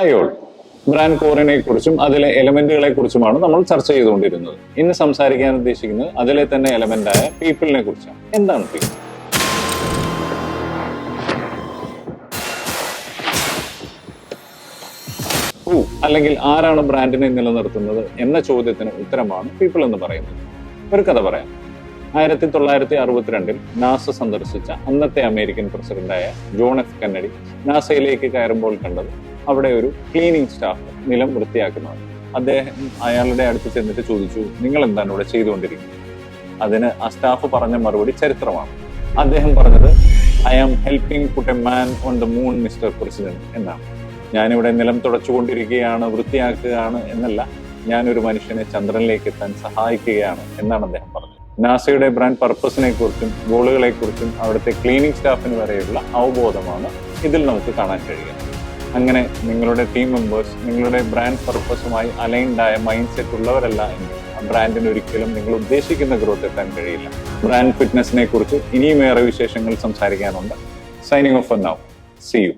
അയോൾ brand കോറിനെ കുറിച്ചും അതിലെ എലമെന്റുകളെ കുറിച്ചുമാണ് നമ്മൾ ചർച്ച ചെയ്തുകൊണ്ടിരുന്നത്. ഇന്ന് സംസാരിക്കാൻ ഉദ്ദേശിക്കുന്നത് അതിലെ തന്നെ എലമെന്റായ പീപ്പിളിനെ കുറിച്ചാണ്. എന്താണ് പീപ്പിൾ? അല്ലെങ്കിൽ ആരാണ് ബ്രാൻഡിനെ നിലനിർത്തുന്നത് എന്ന ചോദ്യത്തിന് ഉത്തരമാണ് പീപ്പിൾ എന്ന് പറയുന്നത്. ഒരു കഥ പറയാം. 1962 നാസ സന്ദർശിച്ച അന്നത്തെ അമേരിക്കൻ പ്രസിഡന്റായ ജോൺ എഫ് കെന്നഡി നാസയിലേക്ക് കയറുമ്പോൾ കണ്ടത് അവിടെ ഒരു ക്ലീനിങ് സ്റ്റാഫ് നിലം വൃത്തിയാക്കുന്നതാണ്. അദ്ദേഹം അയാളുടെ അടുത്ത് ചെന്നിട്ട് ചോദിച്ചു, നിങ്ങൾ എന്താണ് ഇവിടെ ചെയ്തുകൊണ്ടിരിക്കുന്നത്? അതിന് ആ സ്റ്റാഫ് പറഞ്ഞ മറുപടി ചരിത്രമാണ്. അദ്ദേഹം പറഞ്ഞത്, I am helping put a man on the moon mister president എന്നാണ്. ഞാനിവിടെ നിലം തുടച്ചുകൊണ്ടിരിക്കുകയാണ്, വൃത്തിയാക്കുകയാണ് എന്നല്ല, ഞാനൊരു മനുഷ്യനെ ചന്ദ്രനിലേക്ക് എത്താൻ സഹായിക്കുകയാണ് എന്നാണ് അദ്ദേഹം പറഞ്ഞത്. നാസയുടെ ബ്രാൻഡ് പർപ്പസിനെ കുറിച്ചും ഗോളുകളെ കുറിച്ചും അവിടുത്തെ ക്ലീനിങ് സ്റ്റാഫിന് വരെയുള്ള അവബോധമാണ് ഇതിൽ നമുക്ക് കാണാൻ കഴിയുക. അങ്ങനെ നിങ്ങളുടെ ടീം മെമ്പേഴ്സ് നിങ്ങളുടെ ബ്രാൻഡ് പർപ്പസുമായി അലൈൻഡായ മൈൻഡ് സെറ്റ് ഉള്ളവരല്ല എങ്കിൽ ആ ബ്രാൻഡിന് ഒരിക്കലും നിങ്ങൾ ഉദ്ദേശിക്കുന്ന ഗ്രോത്ത് എത്താൻ കഴിയില്ല. ബ്രാൻഡ് ഫിറ്റ്നസിനെ കുറിച്ച് ഇനിയും ഏറെ വിശേഷങ്ങൾ സംസാരിക്കാനുണ്ട്. Signing off now. See U.